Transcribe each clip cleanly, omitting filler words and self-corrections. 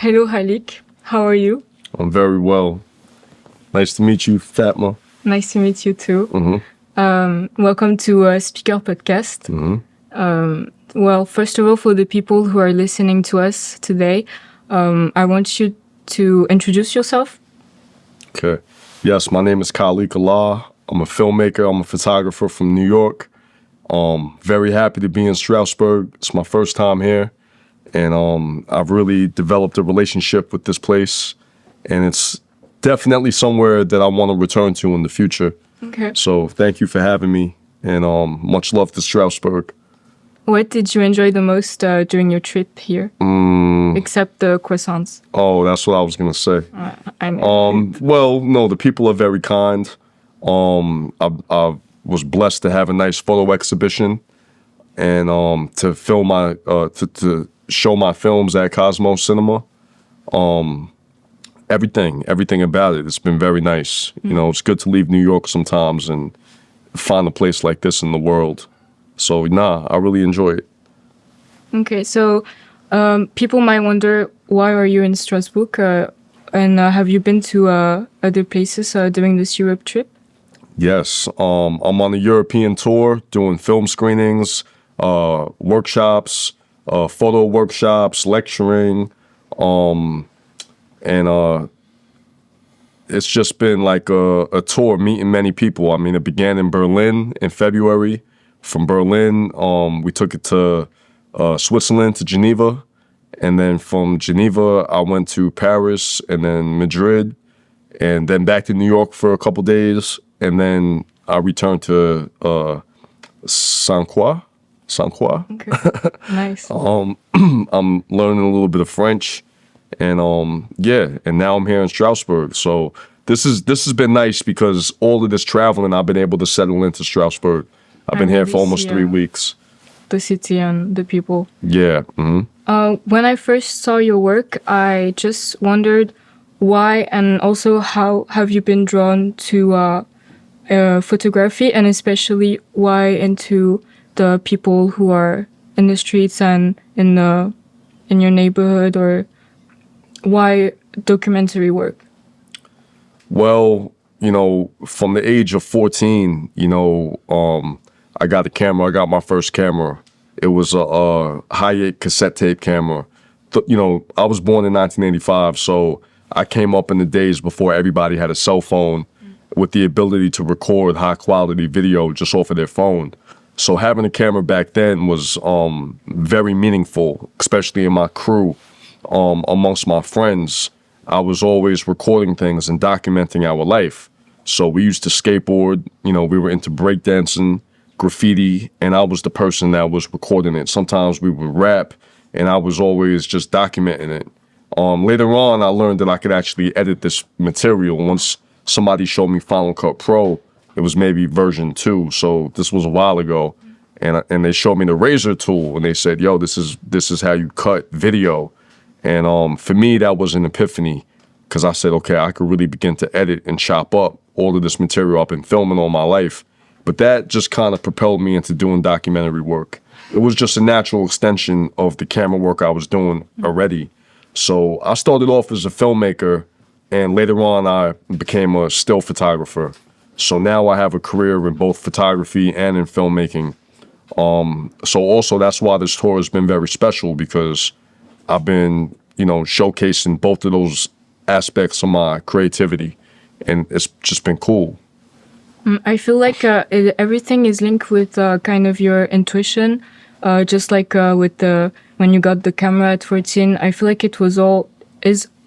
Hello, Khalik. How are you? I'm very well. Nice to meet you, Fatma. Nice to meet you too. Welcome to Speaker Podcast. Well, first of all, for the people who are listening to us today, I want you to introduce yourself. Okay. Yes, my name is Khalik Allah. I'm a filmmaker. I'm a photographer from New York. Very happy to be in Strasbourg. It's my first time here. And I've really developed a relationship with this place. And it's definitely somewhere that I want to return to in the future. Okay. So thank you for having me. And much love to Strasbourg. What did you enjoy the most during your trip here? Except the croissants. Oh, that's what I was going to say. I know. Well, no, the people are very kind. I was blessed to have a nice photo exhibition and to film my to show my films at Cosmo Cinema. Everything about it. It's been very nice. You know, it's good to leave New York sometimes and find a place like this in the world. So, I really enjoy it. Okay, so people might wonder, why are you in Strasbourg? And have you been to other places during this Europe trip? Yes, I'm on a European tour doing film screenings, workshops, photo workshops, lecturing, and it's just been like a tour, meeting many people. I mean, it began in Berlin in February. From Berlin, we took it to Switzerland, to Geneva. And then from Geneva, I went to Paris and then Madrid and then back to New York for a couple days. And then I returned to Saint-Croix. Okay, nice. I'm learning a little bit of French. And and now I'm here in Strasbourg. So this has been nice because all of this traveling, I've been able to settle into Strasbourg. I've been here for almost 3 weeks. The city and the people. Yeah. When I first saw your work, I just wondered why and also how have you been drawn to photography, and especially why into the people who are in the streets and in your neighborhood, or why documentary work? Well, from the age of 14, I got a camera. I got my first camera. It was a Hayek cassette tape camera. I was born in 1985, so I came up in the days before everybody had a cell phone with the ability to record high-quality video just off of their phone. So having a camera back then was very meaningful, especially in my crew. Amongst my friends, I was always recording things and documenting our life. So we used to skateboard. We were into breakdancing, graffiti, and I was the person that was recording it. Sometimes we would rap, and I was always just documenting it. Later on, I learned that I could actually edit this material. Once somebody showed me Final Cut Pro, it was maybe version 2, so this was a while ago, and they showed me the Razor tool, and they said, "Yo, this is how you cut video." And for me, that was an epiphany, because I said, okay, I could really begin to edit and chop up all of this material I've been filming all my life. But that just kind of propelled me into doing documentary work. It was just a natural extension of the camera work I was doing already. So I started off as a filmmaker, and later on I became a still photographer. So now I have a career in both photography and in filmmaking. So also that's why this tour has been very special, because I've been, showcasing both of those aspects of my creativity, and it's just been cool. I feel like everything is linked with kind of your intuition, just like with when you got the camera at 14. I feel like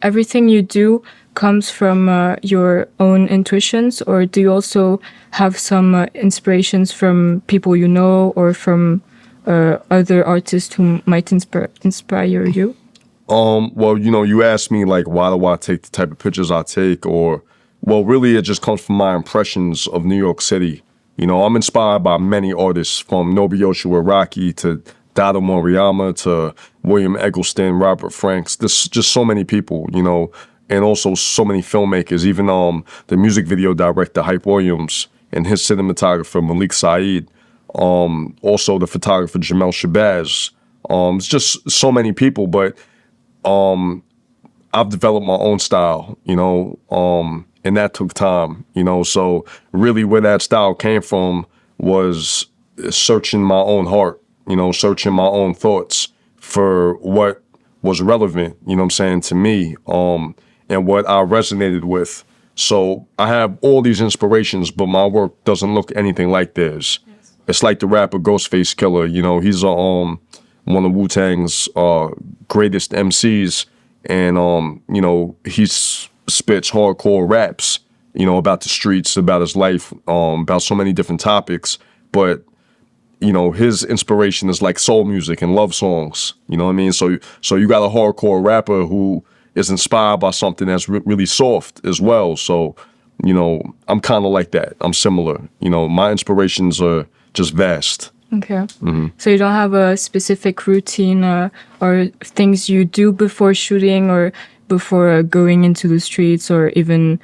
everything you do comes from your own intuitions, or do you also have some inspirations from people you know, or from other artists who might inspire you? Well, you asked me, like, why do I take the type of pictures I take, or, well, really it just comes from my impressions of New York City. I'm inspired by many artists, from Nobuyoshi Araki to Dado Moriyama to William Eggleston, Robert Franks. There's just so many people, and also so many filmmakers, even the music video director, Hype Williams, and his cinematographer, Malik Saeed. Also the photographer, Jamel Shabazz. It's just so many people, but I've developed my own style, and that took time, so really where that style came from was searching my own heart, searching my own thoughts for what was relevant, to me, and what I resonated with. So I have all these inspirations, but my work doesn't look anything like theirs. Yes. It's like the rapper Ghostface Killer, he's one of Wu-Tang's greatest MCs, and he spits hardcore raps, about the streets, about his life, about so many different topics, but his inspiration is like soul music and love songs, you know what I mean? So you got a hardcore rapper who is inspired by something that's really soft as well. So, I'm kind of like that. I'm similar. My inspirations are just vast. Okay. Mm-hmm. So you don't have a specific routine or things you do before shooting or before going into the streets or even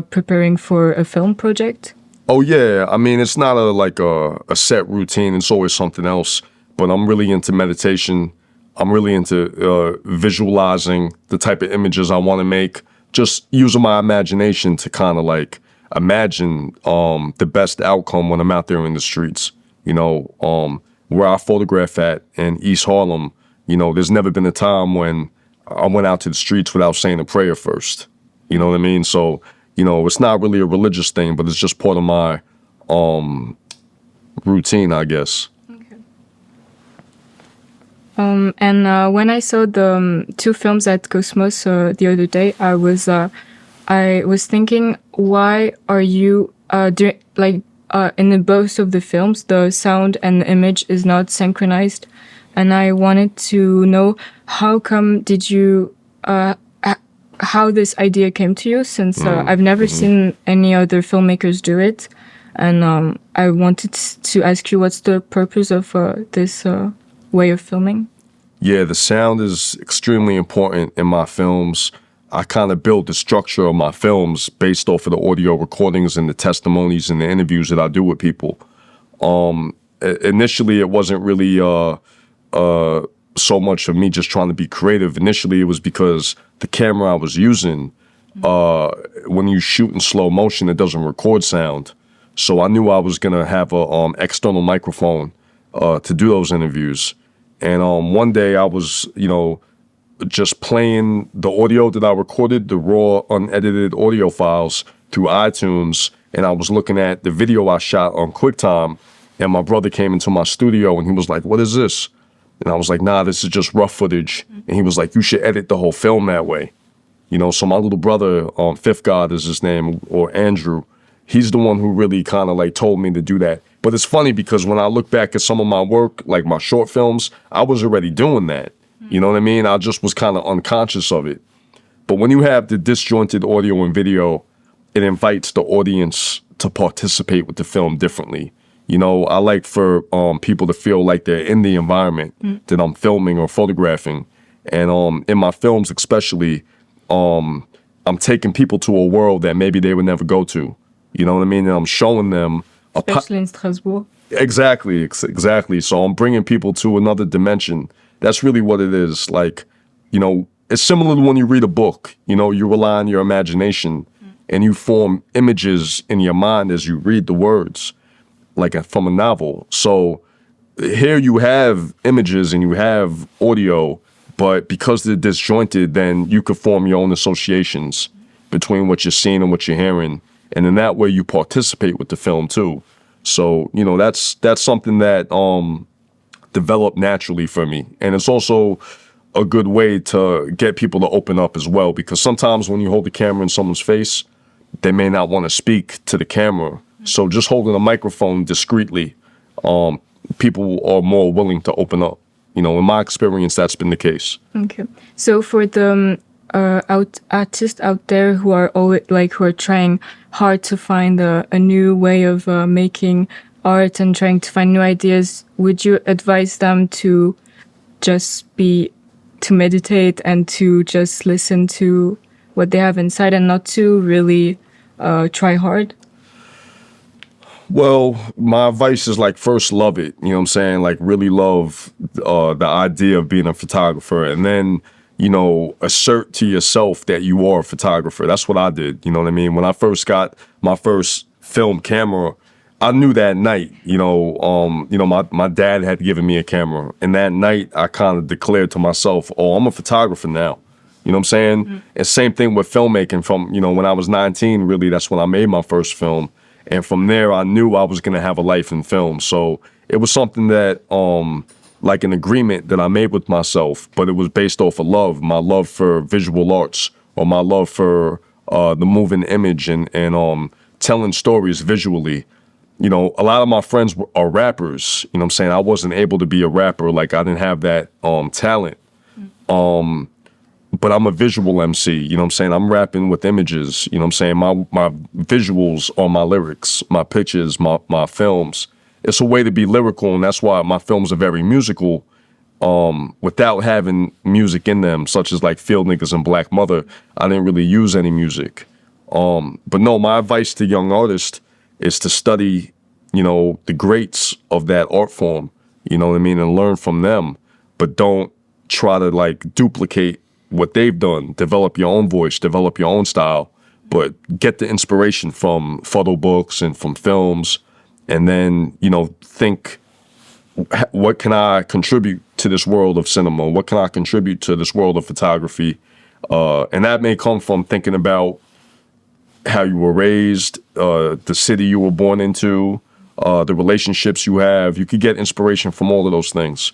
preparing for a film project? Oh, yeah. I mean, it's not a set routine. It's always something else. But I'm really into meditation. I'm really into visualizing the type of images I want to make, just using my imagination to kind of imagine the best outcome when I'm out there in the streets. Where I photograph at in East Harlem, there's never been a time when I went out to the streets without saying a prayer first. You know what I mean? So, it's not really a religious thing, but it's just part of my routine, I guess. And when I saw the two films at Cosmos the other day, I was thinking, why are you in both of the films, the sound and the image is not synchronized, and I wanted to know how come did you how this idea came to you, since I've never seen any other filmmakers do it, and I wanted to ask you what's the purpose of this way of filming. Yeah, the sound is extremely important in my films. I kind of build the structure of my films based off of the audio recordings and the testimonies and the interviews that I do with people. Initially, it wasn't really so much of me just trying to be creative. Initially, it was because the camera I was using, when you shoot in slow motion, it doesn't record sound. So I knew I was going to have a external microphone to do those interviews. And one day I was, just playing the audio that I recorded, the raw, unedited audio files through iTunes. And I was looking at the video I shot on QuickTime. And my brother came into my studio and he was like, "What is this?" And I was like, "Nah, this is just rough footage." And he was like, "You should edit the whole film that way." So my little brother, Fifth God is his name, or Andrew, he's the one who really kind of told me to do that. But it's funny because when I look back at some of my work, like my short films, I was already doing that. You know what I mean? I just was kind of unconscious of it. But when you have the disjointed audio and video, it invites the audience to participate with the film differently. I like for people to feel like they're in the environment that I'm filming or photographing. And in my films especially, I'm taking people to a world that maybe they would never go to. You know what I mean? And I'm showing them... Especially in Strasbourg. Exactly. So I'm bringing people to another dimension. That's really what it is. It's similar to when you read a book. You rely on your imagination and you form images in your mind as you read the words, from a novel. So here you have images and you have audio, but because they're disjointed, then you could form your own associations between what you're seeing and what you're hearing. And in that way, you participate with the film, too. So, that's something that developed naturally for me. And it's also a good way to get people to open up as well, because sometimes when you hold the camera in someone's face, they may not want to speak to the camera. So just holding a microphone discreetly, people are more willing to open up. In my experience, that's been the case. Okay. So for the artists out there who are always who are trying hard to find a new way of making art and trying to find new ideas, would you advise them to just to meditate and to just listen to what they have inside and not to really try hard? Well, my advice is first love it. You know what I'm saying? Really love the idea of being a photographer, and then assert to yourself that you are a photographer. That's what I did. You know what I mean? When I first got my first film camera, I knew that night, my dad had given me a camera. And that night I kind of declared to myself, oh, I'm a photographer now. You know what I'm saying? Mm-hmm. And same thing with filmmaking from, when I was 19, really, that's when I made my first film. And from there, I knew I was going to have a life in film. So it was something that, like an agreement that I made with myself, but it was based off of love, my love for visual arts, or my love for the moving image and telling stories visually. A lot of my friends are rappers. You know what I'm saying? I wasn't able to be a rapper. Like, I didn't have that talent. But I'm a visual MC. You know what I'm saying? I'm rapping with images. You know what I'm saying? My visuals are my lyrics, my pictures, my films. It's a way to be lyrical, and that's why my films are very musical, without having music in them, such as like Field Niggas and Black Mother. I didn't really use any music. But no, my advice to young artists is to study, the greats of that art form, you know what I mean, and learn from them. But don't try to like duplicate what they've done. Develop your own voice, develop your own style, but get the inspiration from photo books and from films. And then, think, what can I contribute to this world of cinema? What can I contribute to this world of photography? And that may come from thinking about how you were raised, the city you were born into, the relationships you have. You could get inspiration from all of those things.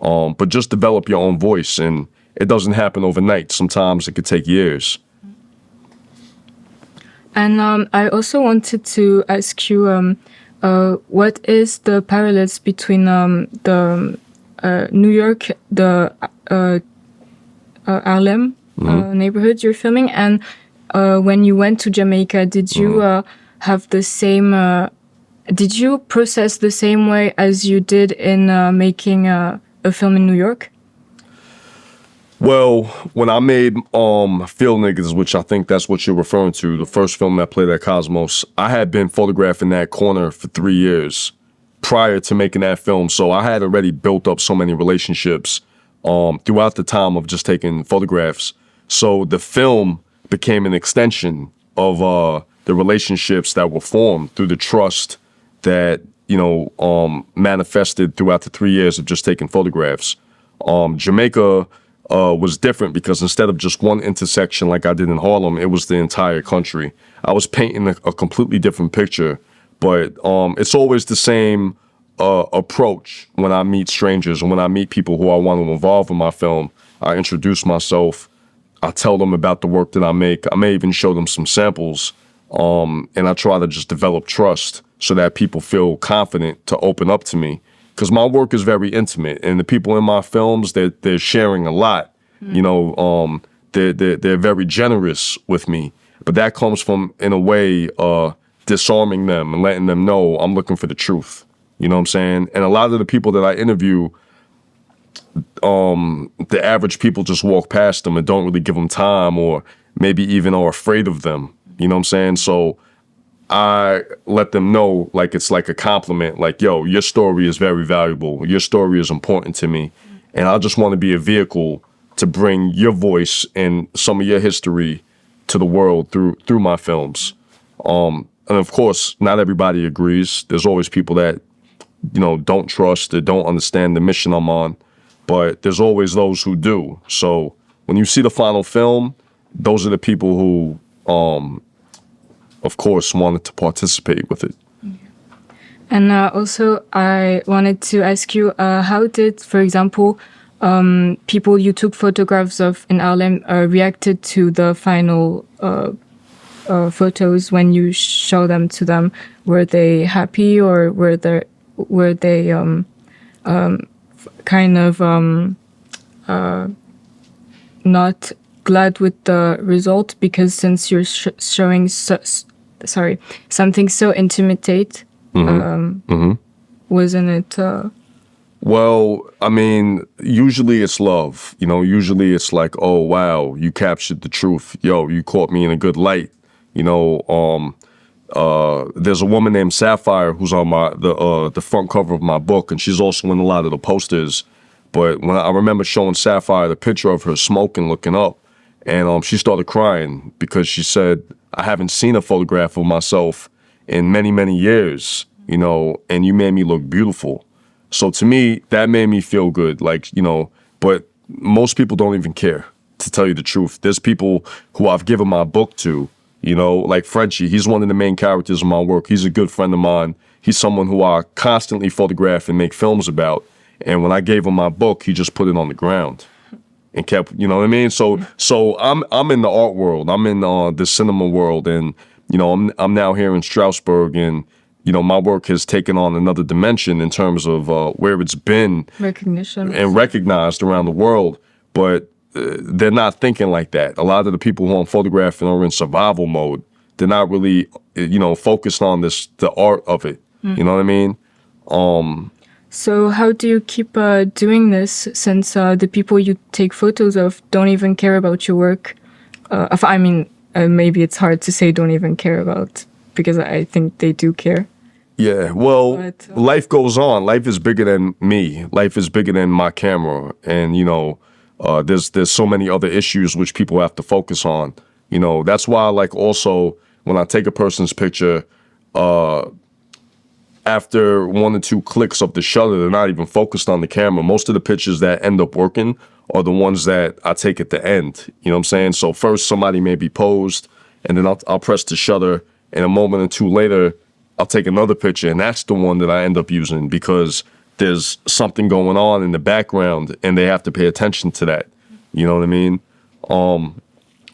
But just develop your own voice. And it doesn't happen overnight. Sometimes it could take years. And I also wanted to ask you, what is the parallels between the New York, the Harlem neighborhood you're filming, and when you went to Jamaica, did you have the same? Did you process the same way as you did in making a film in New York? Well, when I made Field Niggas, which I think that's what you're referring to, the first film that played at Cosmos, I had been photographing that corner for 3 years prior to making that film. So I had already built up so many relationships throughout the time of just taking photographs. So the film became an extension of the relationships that were formed through the trust that, manifested throughout the 3 years of just taking photographs. Jamaica was different because instead of just one intersection like I did in Harlem, it was the entire country. I was painting a completely different picture, but it's always the same approach when I meet strangers and when I meet people who I want to involve in my film. I introduce myself. I tell them about the work that I make. I may even show them some samples, and I try to just develop trust so that people feel confident to open up to me. Because my work is very intimate, and the people in my films, they're sharing a lot. They're very generous with me. But that comes from, in a way, disarming them and letting them know I'm looking for the truth. You know what I'm saying? And a lot of the people that I interview, the average people just walk past them and don't really give them time, or maybe even are afraid of them. You know what I'm saying? So I let them know, like, it's like a compliment, like, yo, your story is very valuable. Your story is important to me. And I just want to be a vehicle to bring your voice and some of your history to the world through my films. And of course, not everybody agrees. There's always people that, don't trust, that don't understand the mission I'm on. But there's always those who do. So when you see the final film, those are the people who, of course, wanted to participate with it. And also, I wanted to ask you, how did, for example, people you took photographs of in Harlem reacted to the final photos when you show them to them? Were they happy, or were they kind of not glad with the result? Because since you're showing something so intimate, wasn't it? Well, I mean, usually it's love. Usually it's like, oh wow, you captured the truth. Yo, you caught me in a good light. There's a woman named Sapphire who's on the front cover of my book, and she's also in a lot of the posters. But when I remember showing Sapphire the picture of her smoking, looking up, and she started crying because she said, I haven't seen a photograph of myself in many, many years, and you made me look beautiful. So to me, that made me feel good, but most people don't even care, to tell you the truth. There's people who I've given my book to, like Frenchie. He's one of the main characters of my work. He's a good friend of mine. He's someone who I constantly photograph and make films about. And when I gave him my book, he just put it on the ground and kept, you know what I mean? So I'm in the art world. I'm in the cinema world, and I'm now here in Strasbourg, and my work has taken on another dimension in terms of where it's been recognition and recognized around the world. But they're not thinking like that. A lot of the people who I'm photographing are in survival mode. They're not really, focused on the art of it. You know what I mean? So how do you keep doing this, since the people you take photos of don't even care about your work? Maybe it's hard to say don't even care about, because I think they do care. Yeah, well, life goes on. Life is bigger than me. Life is bigger than my camera. And, there's so many other issues which people have to focus on. That's why, also, when I take a person's picture, after 1 or 2 clicks of the shutter, they're not even focused on the camera. Most of the pictures that end up working are the ones that I take at the end. You know what I'm saying? So first somebody may be posed, and then I'll press the shutter, and a moment or two later, I'll take another picture, and that's the one that I end up using because there's something going on in the background, and they have to pay attention to that. You know what I mean?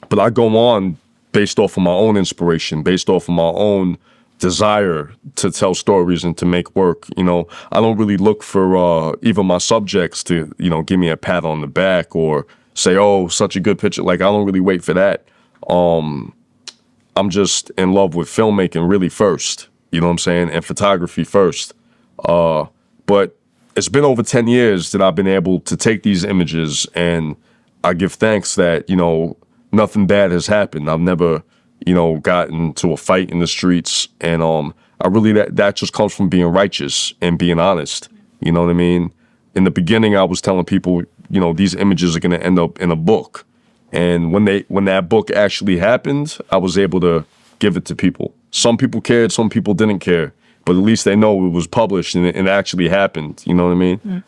But I go on based off of my own inspiration, based off of my own desire to tell stories and to make work. I don't really look for even my subjects to, give me a pat on the back or say, oh, such a good picture. I don't really wait for that. I'm just in love with filmmaking really first, you know what I'm saying, and photography first. But it's been over 10 years that I've been able to take these images, and I give thanks that, nothing bad has happened. I've never gotten into a fight in the streets. And I really, that just comes from being righteous and being honest. You know what I mean? In the beginning, I was telling people, these images are going to end up in a book. And when that book actually happened, I was able to give it to people. Some people cared, some people didn't care. But at least they know it was published and it actually happened. You know what I mean? Mm.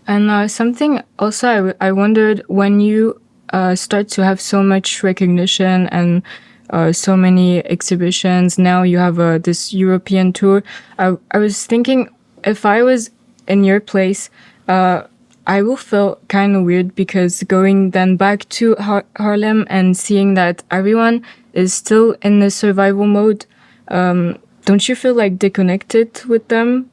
And something also I wondered, when you start to have so much recognition and so many exhibitions. Now you have this European tour. I was thinking, if I was in your place, I will feel kind of weird, because going then back to Harlem and seeing that everyone is still in the survival mode, don't you feel like disconnected with them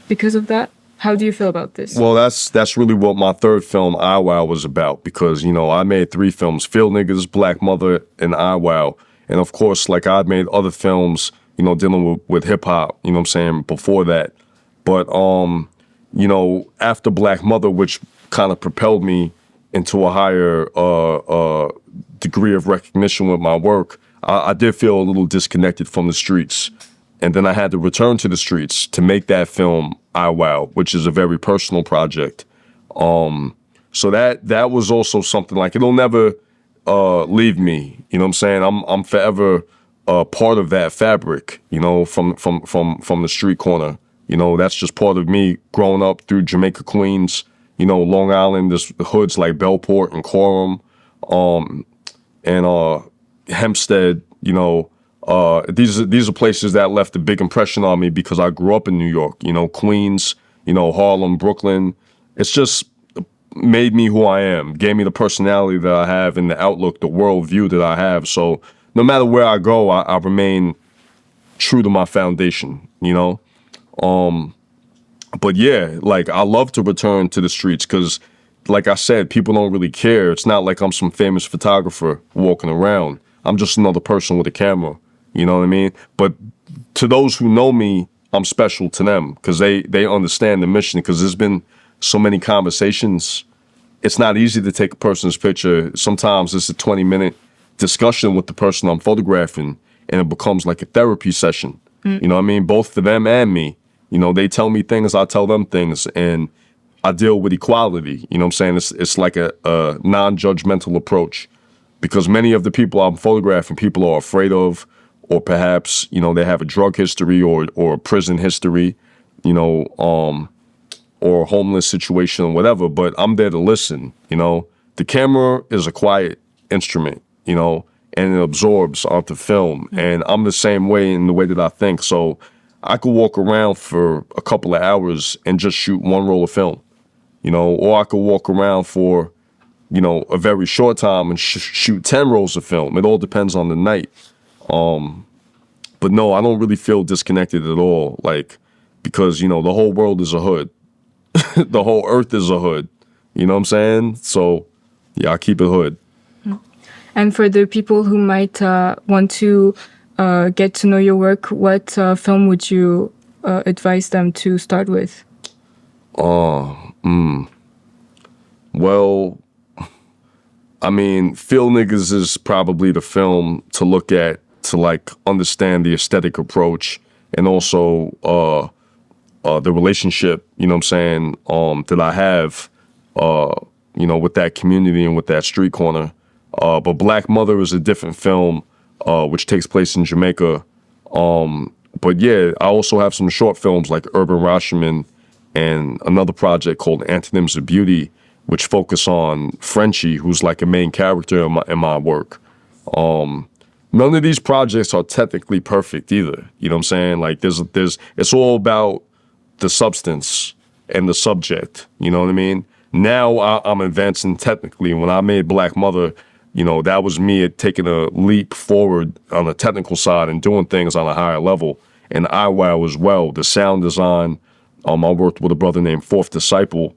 because of that? How do you feel about this? Well, that's really what my third film, I Wow, was about, because, I made 3 films, Field Niggas, Black Mother, and I Wow. And of course, I'd made other films, dealing with hip hop, you know what I'm saying, before that. But, after Black Mother, which kind of propelled me into a higher degree of recognition with my work, I did feel a little disconnected from the streets. And then I had to return to the streets to make that film, I Wow, which is a very personal project. So that was also something it'll never leave me. You know what I'm saying? I'm forever part of that fabric, from the street corner. That's just part of me growing up through Jamaica, Queens, Long Island, there's hoods like Bellport and Coram, and Hempstead, these are places that left a big impression on me because I grew up in New York, Queens, Harlem, Brooklyn. It's just made me who I am, gave me the personality that I have and the outlook, the worldview that I have. So no matter where I go, I remain true to my foundation, But yeah, I love to return to the streets because, like I said, people don't really care. It's not like I'm some famous photographer walking around. I'm just another person with a camera. You know what I mean? But to those who know me, I'm special to them because they understand the mission, because there's been so many conversations. It's not easy to take a person's picture. Sometimes it's a 20-minute discussion with the person I'm photographing, and it becomes like a therapy session. You know what I mean? Both for them and me. They tell me things, I tell them things. And I deal with equality. You know what I'm saying? It's like a non-judgmental approach, because many of the people I'm photographing, people are afraid of, or perhaps, you know, they have a drug history or a prison history, you know, or a homeless situation or whatever, but I'm there to listen, you know. The camera is a quiet instrument, you know, and it absorbs onto film. And I'm the same way in the way that I think. So I could walk around for a couple of hours and just shoot one roll of film, you know, or I could walk around for, you know, a very short time and shoot 10 rolls of film. It all depends on the night. But no, I don't really feel disconnected at all, like, because, you know, the whole world is a hood. The whole earth is a hood. You know what I'm saying? So, yeah, I keep it hood. And for the people who might want to get to know your work, what film would you advise them to start with? Well, I mean, Feel Niggas is probably the film to look at to, like, understand the aesthetic approach, and also the relationship, you know what I'm saying, that I have, you know, with that community and with that street corner. But Black Mother is a different film, which takes place in Jamaica. But yeah, I also have some short films like Urban Rashomon and another project called Antonyms of Beauty, which focus on Frenchie, who's like a main character in my work. None of these projects are technically perfect either. You know what I'm saying? Like it's all about the substance and the subject. You know what I mean? Now I'm advancing technically. When I made Black Mother, you know, that was me taking a leap forward on the technical side and doing things on a higher level. And IWOW as well, the sound design. I worked with a brother named Fourth Disciple,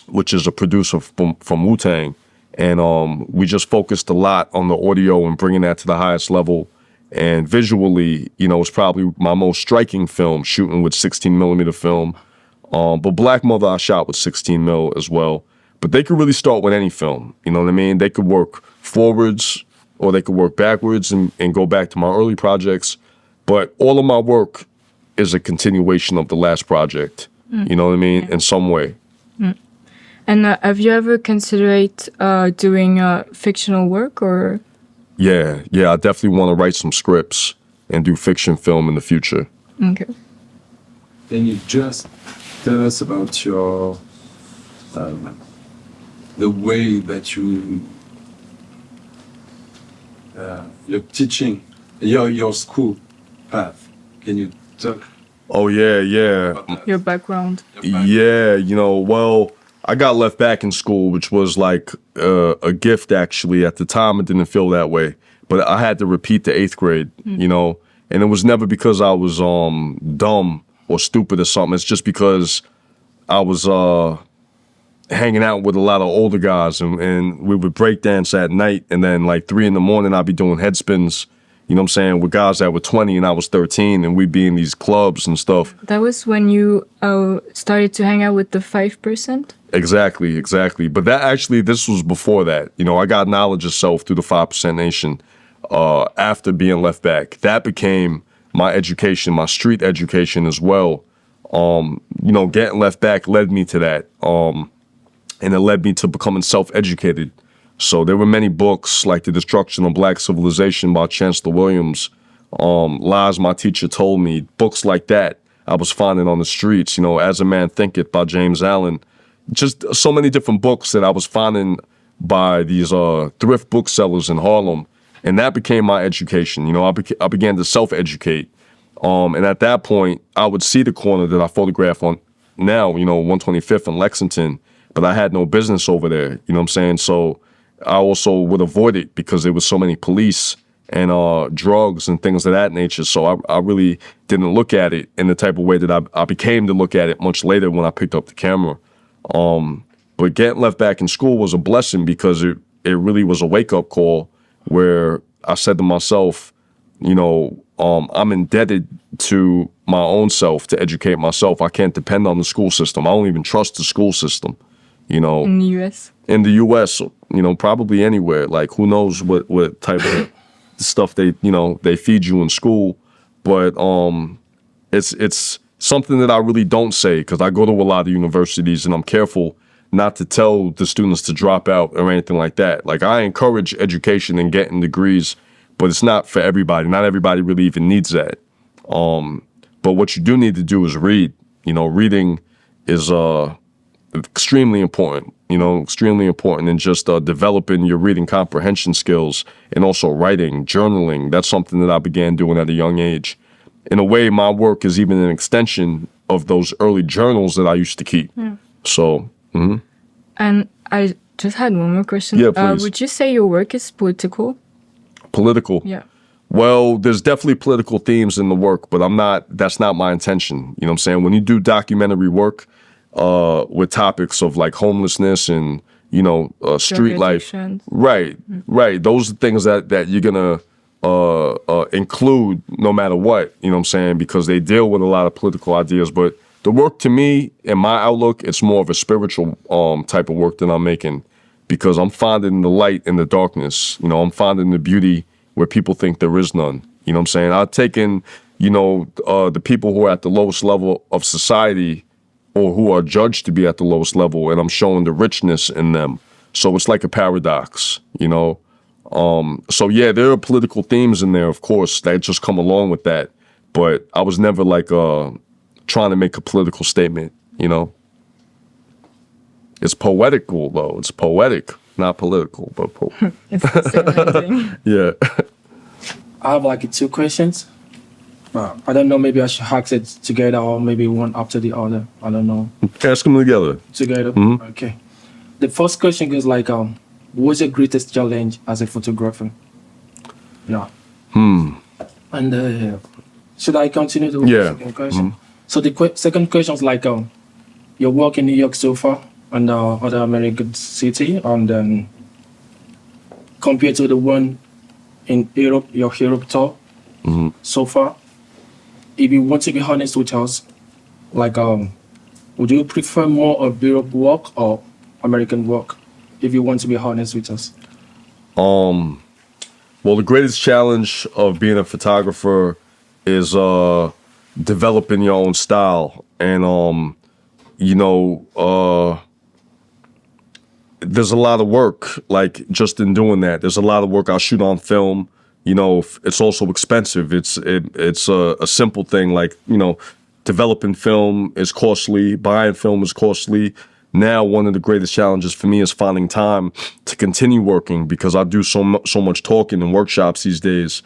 which is a producer from Wu-Tang. And we just focused a lot on the audio and bringing that to the highest level. And visually, you know, it's probably my most striking film, shooting with 16 millimeter film. But Black Mother, I shot with 16 mil as well. But they could really start with any film, you know what I mean? They could work forwards or they could work backwards and go back to my early projects. But all of my work is a continuation of the last project, you know what I mean, in some way. And have you ever considered doing fictional work or? Yeah, I definitely want to write some scripts and do fiction film in the future. Okay. Can you just tell us about your the way that you're teaching your school path? Can you talk? Oh yeah. about that? Your background. Yeah, you know, well, I got left back in school, which was like a gift, actually. At the time, it didn't feel that way. But I had to repeat the 8th grade, you know, and it was never because I was dumb or stupid or something. It's just because I was hanging out with a lot of older guys, and we would break dance at night, and then like 3 a.m, I'd be doing head spins, you know what I'm saying, with guys that were 20 and I was 13, and we'd be in these clubs and stuff. That was when you started to hang out with the 5%? Exactly. But this was before that. You know, I got knowledge of self through the 5% Nation after being left back. That became my education, my street education as well. You know, getting left back led me to that. And it led me to becoming self-educated. So there were many books like The Destruction of Black Civilization by Chancellor Williams, Lies My Teacher Told Me, books like that I was finding on the streets, you know, As a Man Thinketh by James Allen. Just so many different books that I was finding by these thrift booksellers in Harlem. And that became my education. You know, I began to self-educate. And at that point, I would see the corner that I photograph on now, you know, 125th in Lexington, but I had no business over there, you know what I'm saying? So I also would avoid it because there was so many police and drugs and things of that nature. So I really didn't look at it in the type of way that I became to look at it much later when I picked up the camera. But getting left back in school was a blessing because it really was a wake-up call where I said to myself, you know, I'm indebted to my own self to educate myself. I can't depend on the school system. I don't even trust the school system, you know. In the U.S.? In the U.S., you know, probably anywhere. Like, who knows what type of stuff they feed you in school. But it's something that I really don't say because I go to a lot of universities and I'm careful not to tell the students to drop out or anything like that. Like, I encourage education and getting degrees, but it's not for everybody. Not everybody really even needs that. But what you do need to do is read. You know, reading is extremely important, extremely important in just developing your reading comprehension skills and also writing, journaling. That's something that I began doing at a young age. In a way, my work is even an extension of those early journals that I used to keep. Yeah. So, And I just had one more question. Yeah, please. Would you say your work is political? Political. Yeah. Well, there's definitely political themes in the work, but that's not my intention. You know what I'm saying? When you do documentary work with topics of like homelessness and, street life. Right. Those are things that you're going to include no matter what, you know what I'm saying? Because they deal with a lot of political ideas. But the work to me, in my outlook, it's more of a spiritual type of work that I'm making because I'm finding the light in the darkness. I'm finding the beauty where people think there is none. You know what I'm saying? I've taken, the people who are at the lowest level of society or who are judged to be at the lowest level, and I'm showing the richness in them. So it's like a paradox, So yeah, there are political themes in there, of course, that just come along with that. But I was never like trying to make a political statement, It's poetical, though. It's poetic, not political, but It's the same thing. Yeah. I have like 2 questions. I don't know, maybe I should ask it together or maybe one after the other. I don't know. Ask them together. Together? Okay. The first question goes like, what's your greatest challenge as a photographer? Yeah. And should I continue to the second question? So the second question is like, your work in New York so far and other American city, and then compared to the one in Europe, your Europe tour so far. If you want to be honest with us, like, would you prefer more of Europe work or American work? If you want to be honest with us. Well, the greatest challenge of being a photographer is developing your own style, and there's a lot of work, like, just in doing that. There's a lot of work. I'll shoot on film. It's also expensive. It's a simple thing, like, developing film is costly, buying film is costly. Now, one of the greatest challenges for me is finding time to continue working because I do so much talking and workshops these days.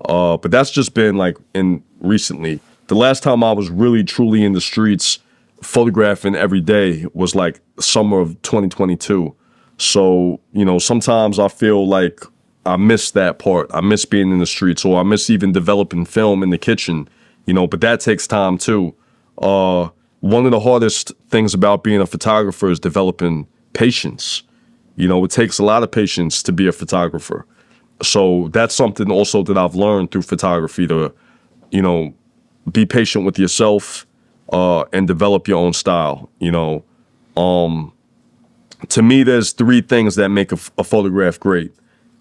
But that's just been like in recently. The last time I was really truly in the streets photographing every day was like summer of 2022. So, sometimes I feel like I miss that part. I miss being in the streets, or I miss even developing film in the kitchen, but that takes time too. One of the hardest things about being a photographer is developing patience. It takes a lot of patience to be a photographer. So that's something also that I've learned through photography to, be patient with yourself and develop your own style. To me, there's 3 things that make a photograph great.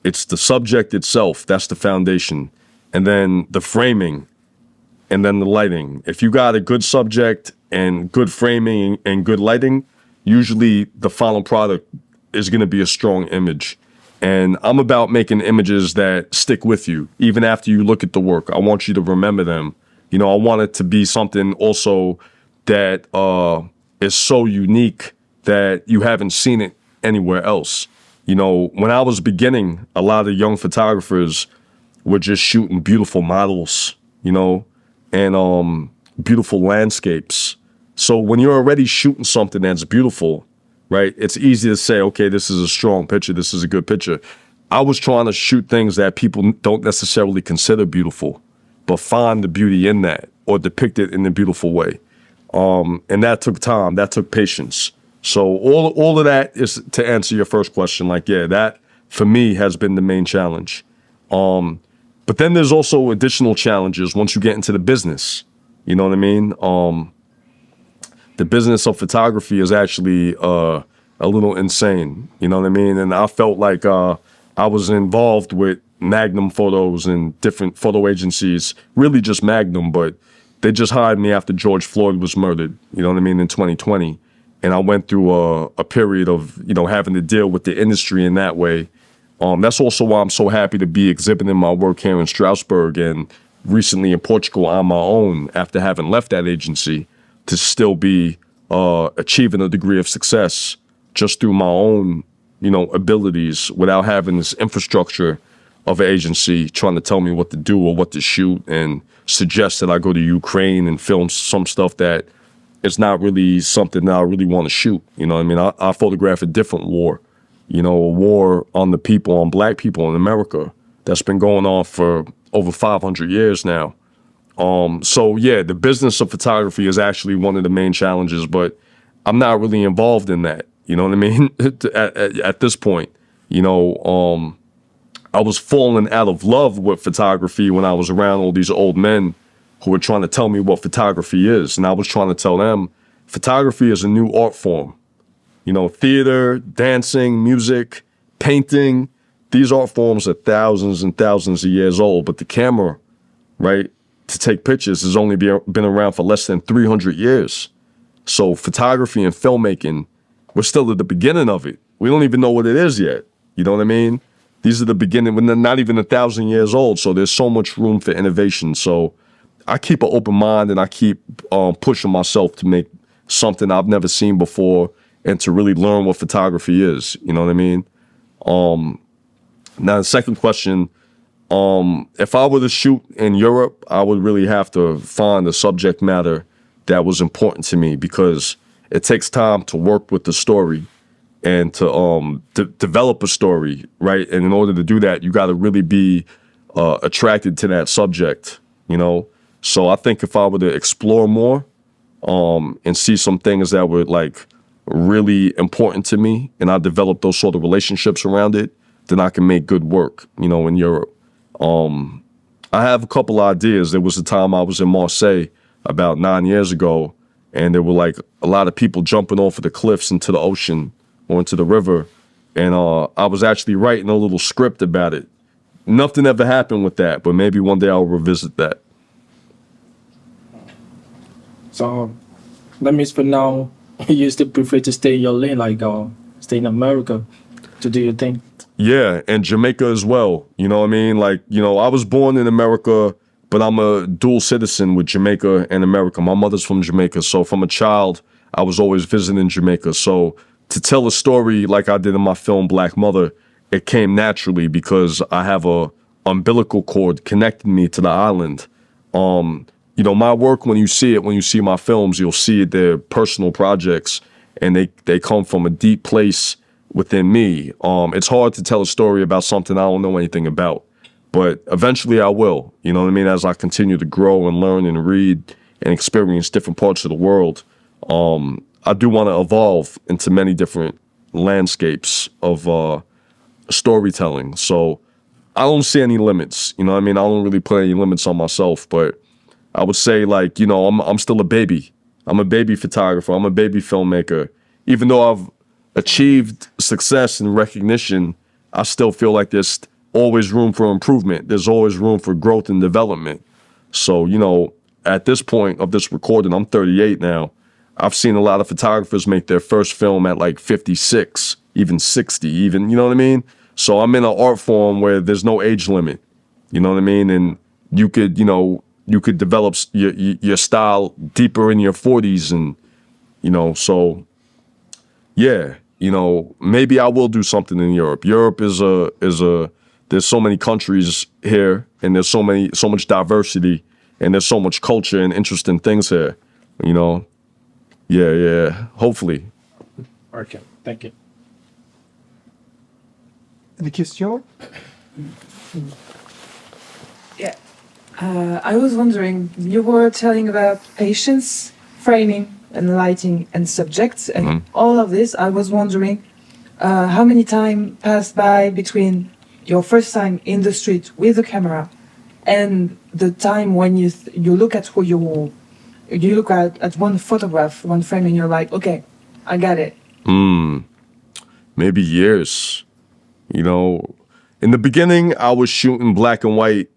It's the subject itself, that's the foundation, and then the framing, and then the lighting. If you got a good subject and good framing and good lighting, usually the final product is going to be a strong image. And I'm about making images that stick with you, even after you look at the work. I want you to remember them. I want it to be something also that is so unique that you haven't seen it anywhere else. When I was beginning, a lot of young photographers were just shooting beautiful models, and beautiful landscapes. So when you're already shooting something that's beautiful, right, it's easy to say, okay, this is a strong picture, this is a good picture. I was trying to shoot things that people don't necessarily consider beautiful, but find the beauty in that or depict it in a beautiful way. And that took time, that took patience. So all of that is to answer your first question. Like, yeah, that for me has been the main challenge. But then there's also additional challenges once you get into the business. You know what I mean? The business of photography is actually a little insane. You know what I mean? And I felt like I was involved with Magnum Photos and different photo agencies, really just Magnum, but they just hired me after George Floyd was murdered, you know what I mean, in 2020. And I went through a period of, you know, having to deal with the industry in that way. That's also why I'm so happy to be exhibiting my work here in Strasbourg and recently in Portugal on my own after having left that agency, to still be achieving a degree of success just through my own, you know, abilities without having this infrastructure of an agency trying to tell me what to do or what to shoot and suggest that I go to Ukraine and film some stuff that is not really something that I really want to shoot. You know what I mean? I photograph a different war, you know, a war on the people, on black people in America that's been going on for over 500 years now. So yeah, the business of photography is actually one of the main challenges, but I'm not really involved in that. You know what I mean? at this point, you know, I was falling out of love with photography when I was around all these old men who were trying to tell me what photography is. And I was trying to tell them photography is a new art form. You know, theater, dancing, music, painting, these art forms are thousands and thousands of years old, but the camera, right, to take pictures has only been around for less than 300 years. So photography and filmmaking, we're still at the beginning of it. We don't even know what it is yet. You know what I mean? These are the beginning, when they're not even 1,000 years old. So there's so much room for innovation. So I keep an open mind and I keep pushing myself to make something I've never seen before and to really learn what photography is. You know what I mean? Now, the second question, if I were to shoot in Europe, I would really have to find a subject matter that was important to me, because it takes time to work with the story and to develop a story, right? And in order to do that, you got to really be attracted to that subject, you know? So I think if I were to explore more and see some things that were like really important to me, and I develop those sort of relationships around it, then I can make good work, you know, in Europe. I have a couple ideas. There was a time I was in Marseille about 9 years ago, and there were like a lot of people jumping off of the cliffs into the ocean or into the river. And I was actually writing a little script about it. Nothing ever happened with that, but maybe one day I'll revisit that. So that means for now, you still prefer to stay in your lane, like stay in America to do your thing. Yeah, and Jamaica as well. You know what I mean? Like, you know, I was born in America, but I'm a dual citizen with Jamaica and America. My mother's from Jamaica, so from a child, I was always visiting Jamaica. So to tell a story like I did in my film Black Mother, it came naturally because I have a umbilical cord connecting me to the island. You know, my work, when you see my films, you'll see they're personal projects, and they come from a deep place within me. It's hard to tell a story about something I don't know anything about, but eventually I will, you know what I mean? As I continue to grow and learn and read and experience different parts of the world, I do want to evolve into many different landscapes of storytelling. So I don't see any limits, you know what I mean? I don't really put any limits on myself, but I would say, like, you know, I'm still a baby. I'm a baby photographer. I'm a baby filmmaker. Even though I've achieved success and recognition, I still feel like there's always room for improvement. There's always room for growth and development. So, you know, at this point of this recording, I'm 38 now. I've seen a lot of photographers make their first film at like 56, even 60, even, you know what I mean? So I'm in an art form where there's no age limit, you know what I mean? And you could, you know, you could develop your style deeper in your 40s, and, you know, so yeah, you know, maybe I will do something in Europe. Europe there's so many countries here, and there's so much diversity, and there's so much culture and interesting things here, you know. Yeah, hopefully. Okay, thank you. Des questions? Yeah. I was wondering, you were telling about patience, framing, and lighting, and subjects, and all of this. I was wondering how many time passed by between your first time in the street with the camera and the time when you look at who you look at one photograph, one frame, and you're like, okay, I got it. Maybe years. You know, in the beginning, I was shooting black and white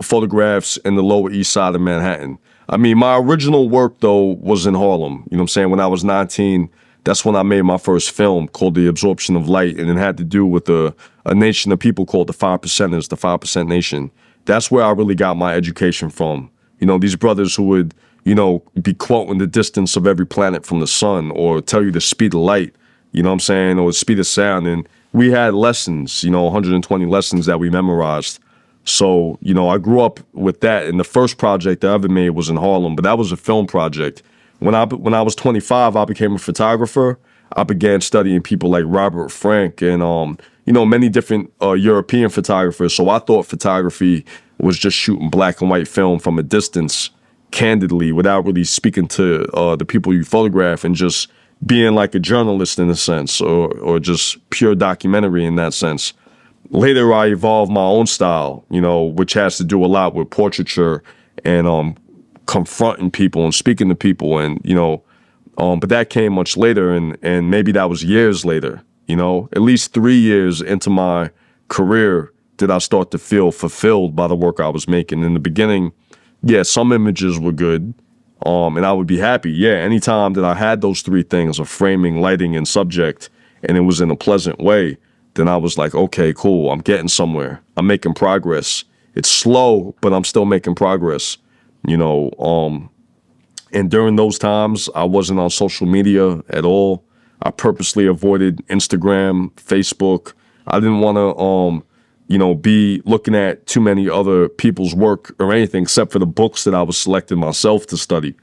photographs in the Lower East Side of Manhattan. I mean, my original work, though, was in Harlem. You know what I'm saying? When I was 19, that's when I made my first film called The Absorption of Light, and it had to do with a nation of people called the 5%ers, the 5% Nation. That's where I really got my education from. You know, these brothers who would, you know, be quoting the distance of every planet from the sun or tell you the speed of light, you know what I'm saying, or the speed of sound. And we had lessons, you know, 120 lessons that we memorized. So, you know, I grew up with that. And the first project I ever made was in Harlem, but that was a film project. When I was 25, I became a photographer. I began studying people like Robert Frank and, you know, many different European photographers. So I thought photography was just shooting black and white film from a distance, candidly, without really speaking to the people you photograph and just being like a journalist in a sense, or just pure documentary in that sense. Later, I evolved my own style, you know, which has to do a lot with portraiture and confronting people and speaking to people, and you know, but that came much later, and maybe that was years later. You know, at least 3 years into my career did I start to feel fulfilled by the work I was making. In the beginning, yeah, some images were good, and I would be happy. Yeah, anytime that I had those three things of framing, lighting, and subject, and it was in a pleasant way, then I was like, okay, cool, I'm getting somewhere. I'm making progress. It's slow, but I'm still making progress, you know. And during those times, I wasn't on social media at all. I purposely avoided Instagram, Facebook. I didn't want to, you know, be looking at too many other people's work or anything except for the books that I was selecting myself to study.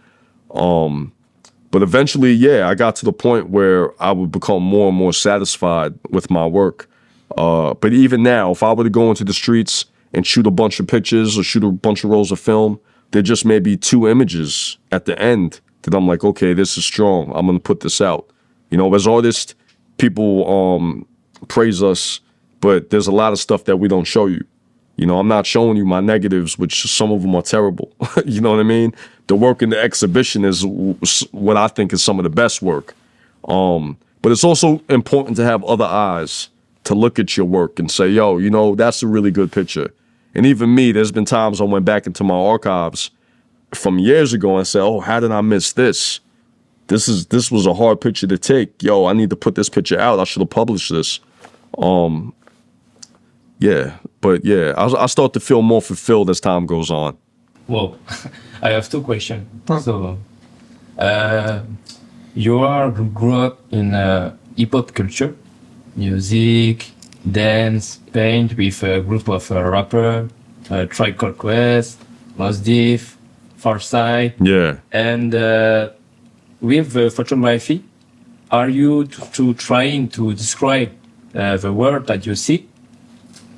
But eventually, yeah, I got to the point where I would become more and more satisfied with my work. But even now, if I were to go into the streets and shoot a bunch of pictures or shoot a bunch of rolls of film, there just may be 2 images at the end that I'm like, okay, this is strong. I'm going to put this out. You know, as artists, people praise us, but there's a lot of stuff that we don't show you. You know, I'm not showing you my negatives, which some of them are terrible. You know what I mean? The work in the exhibition is what I think is some of the best work. But it's also important to have other eyes to look at your work and say, yo, you know, that's a really good picture. And even me, there's been times I went back into my archives from years ago and said, oh, how did I miss this? This was a hard picture to take. Yo, I need to put this picture out. I should have published this. Yeah, but yeah, I start to feel more fulfilled as time goes on. Well, I have 2 questions. So, you grew up in hip-hop culture, music, dance, paint with a group of rappers, Tribe Called Quest, Mos Def, Farsight. Yeah. And with photography, are you trying to describe the world that you see?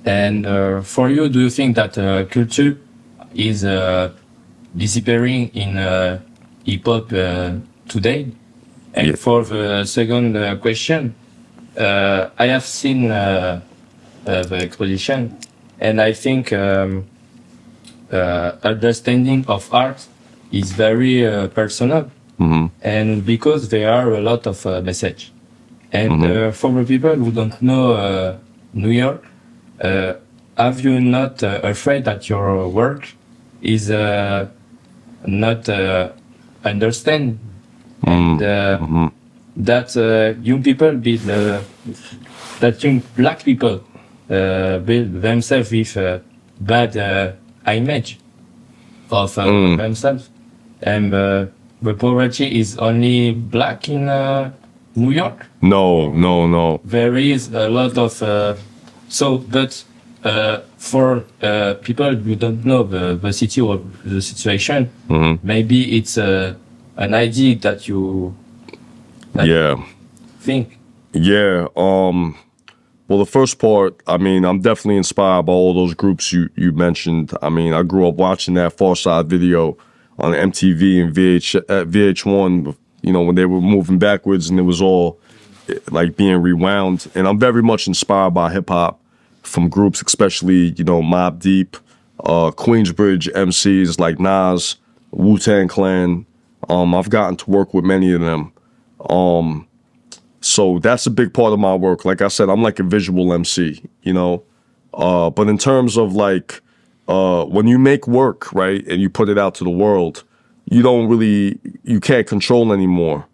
And for you, do you think that culture is disappearing in hip-hop today? And Yeah. for the second question, I have seen the exposition, and I think understanding of art is very personal, and because there are a lot of message. And for the people who don't know New York, have you not afraid that your work is not understand, and that young people that young black people build themselves with bad image of themselves, and the poverty is only black in New York? No. There is a lot of but for people who don't know the city or the situation, maybe it's an idea that you think. Yeah. Well, the first part, I mean, I'm definitely inspired by all those groups you mentioned. I mean, I grew up watching that Far Side video on MTV and VH1, you know, when they were moving backwards and it was all like being rewound. And I'm very much inspired by hip hop from groups, especially, you know, Mobb Deep, Queensbridge MCs like Nas, Wu-Tang Clan. I've gotten to work with many of them. So that's a big part of my work. Like I said, I'm like a visual MC, you know. But in terms of like, when you make work, right, and you put it out to the world, you can't control anymore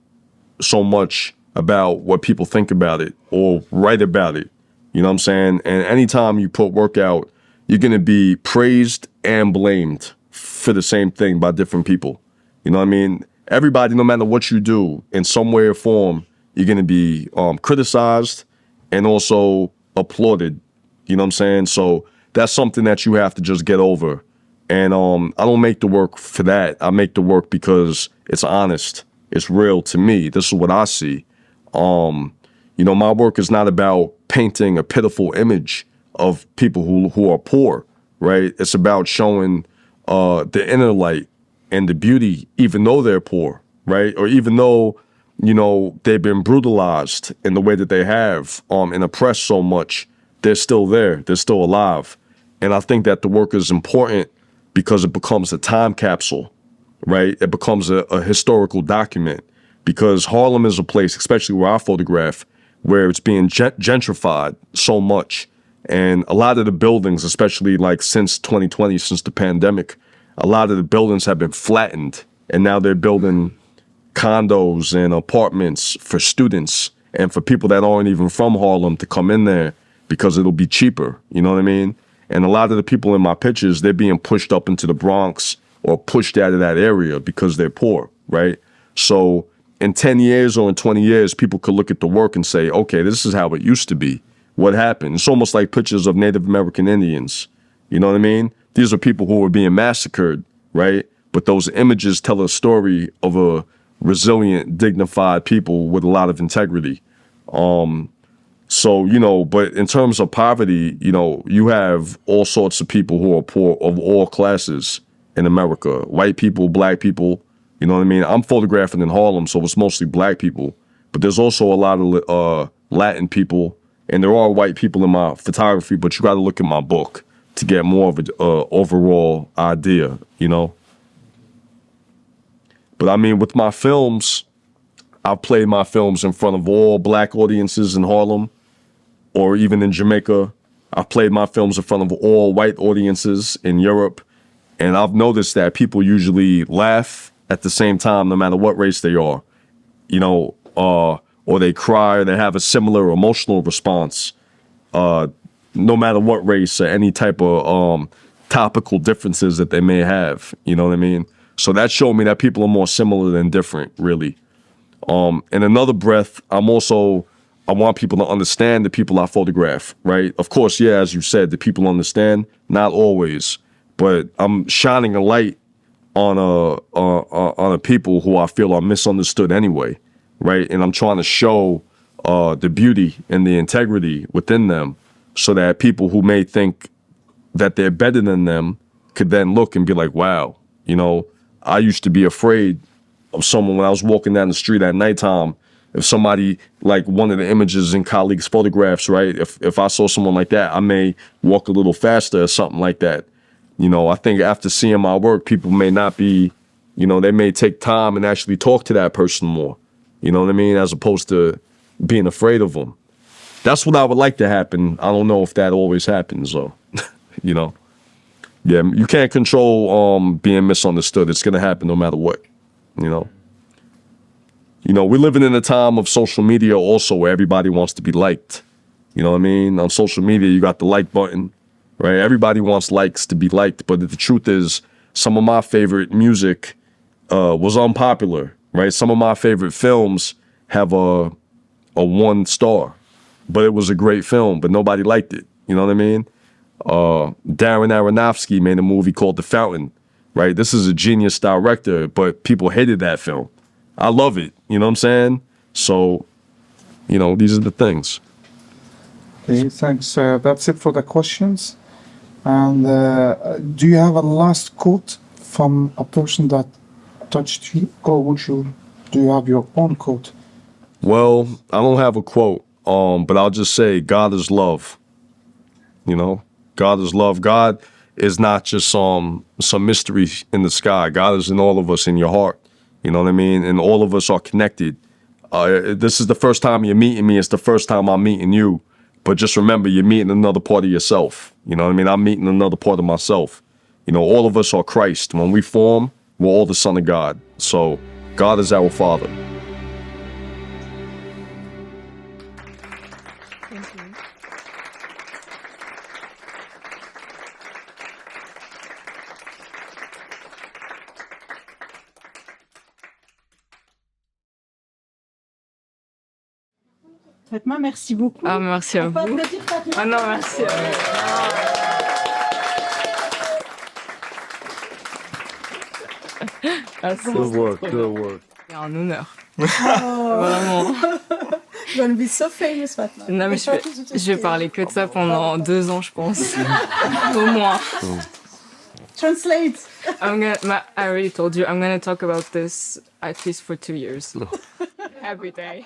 so much about what people think about it or write about it. You know what I'm saying? And anytime you put work out, you're going to be praised and blamed for the same thing by different people. You know what I mean? Everybody, no matter what you do, in some way or form, you're going to be criticized and also applauded. You know what I'm saying? So that's something that you have to just get over. And I don't make the work for that. I make the work because it's honest. It's real to me. This is what I see. You know, my work is not about painting a pitiful image of people who are poor, right? It's about showing the inner light and the beauty, even though they're poor, right? Or even though, you know, they've been brutalized in the way that they have and oppressed so much, they're still there. They're still alive. And I think that the work is important because it becomes a time capsule, right? It becomes a historical document because Harlem is a place, especially where I photograph, where it's being gentrified so much. And a lot of the buildings, especially like since 2020, since the pandemic, a lot of the buildings have been flattened. And now they're building condos and apartments for students and for people that aren't even from Harlem to come in there because it'll be cheaper. You know what I mean? And a lot of the people in my pictures, they're being pushed up into the Bronx or pushed out of that area because they're poor, right? So in 10 years or in 20 years, people could look at the work and say, okay, this is how it used to be. What happened? It's almost like pictures of Native American Indians. You know what I mean? These are people who were being massacred, right? But those images tell a story of a resilient, dignified people with a lot of integrity. So, you know, but in terms of poverty, you know, you have all sorts of people who are poor of all classes in America. White people, black people, you know what I mean? I'm photographing in Harlem, so it's mostly black people. But there's also a lot of Latin people, and there are white people in my photography, but you got to look at my book to get more of an overall idea, you know? But I mean, with my films, I've played my films in front of all black audiences in Harlem or even in Jamaica. I've played my films in front of all white audiences in Europe. And I've noticed that people usually laugh at the same time, no matter what race they are, you know, or they cry, or they have a similar emotional response, no matter what race or any type of topical differences that they may have, you know what I mean? So that showed me that people are more similar than different, really. In another breath, I want people to understand the people I photograph, right? Of course, yeah, as you said, the people understand, not always, but I'm shining a light on a people who I feel are misunderstood anyway, right? And I'm trying to show the beauty and the integrity within them so that people who may think that they're better than them could then look and be like, wow, you know, I used to be afraid of someone when I was walking down the street at nighttime. If somebody, like one of the images in Khalik's photographs, right? If I saw someone like that, I may walk a little faster or something like that. You know, I think after seeing my work, people may not be, you know, they may take time and actually talk to that person more. You know what I mean? As opposed to being afraid of them. That's what I would like to happen. I don't know if that always happens, though. You know? Yeah, you can't control being misunderstood. It's going to happen no matter what, you know? You know, we're living in a time of social media also where everybody wants to be liked. You know what I mean? On social media, you got the like button, right? Everybody wants likes to be liked. But the truth is, some of my favorite music was unpopular, right? Some of my favorite films have a 1 star, but it was a great film, but nobody liked it. You know what I mean? Darren Aronofsky made a movie called The Fountain, right? This is a genius director, but people hated that film. I love it. You know what I'm saying? So, you know, these are the things. Okay, thanks. That's it for the questions. And do you have a last quote from a person that touched you, or do you have your own quote? Well, I don't have a quote, but I'll just say God is love. You know, God is love. God is not just some mystery in the sky. God is in all of us, in your heart. You know what I mean? And all of us are connected. This is the first time you're meeting me. It's the first time I'm meeting you. But just remember, you're meeting another part of yourself. You know what I mean? I'm meeting another part of myself. You know, all of us are Christ. When We're all the son of God. So God is our Father. Fatma, merci beaucoup. Ah, merci à On peut vous. applaudir Fatma. Ah non, merci à vous. Merci. Good work, good work. C'est un honneur. Oh. Vraiment. You're gonna be so famous, Fatma. Non, mais je vais parler que de ça pendant 2 ans, je pense. Au moins. Translate. I already told you, I'm gonna talk about this at least for 2 years. Every day.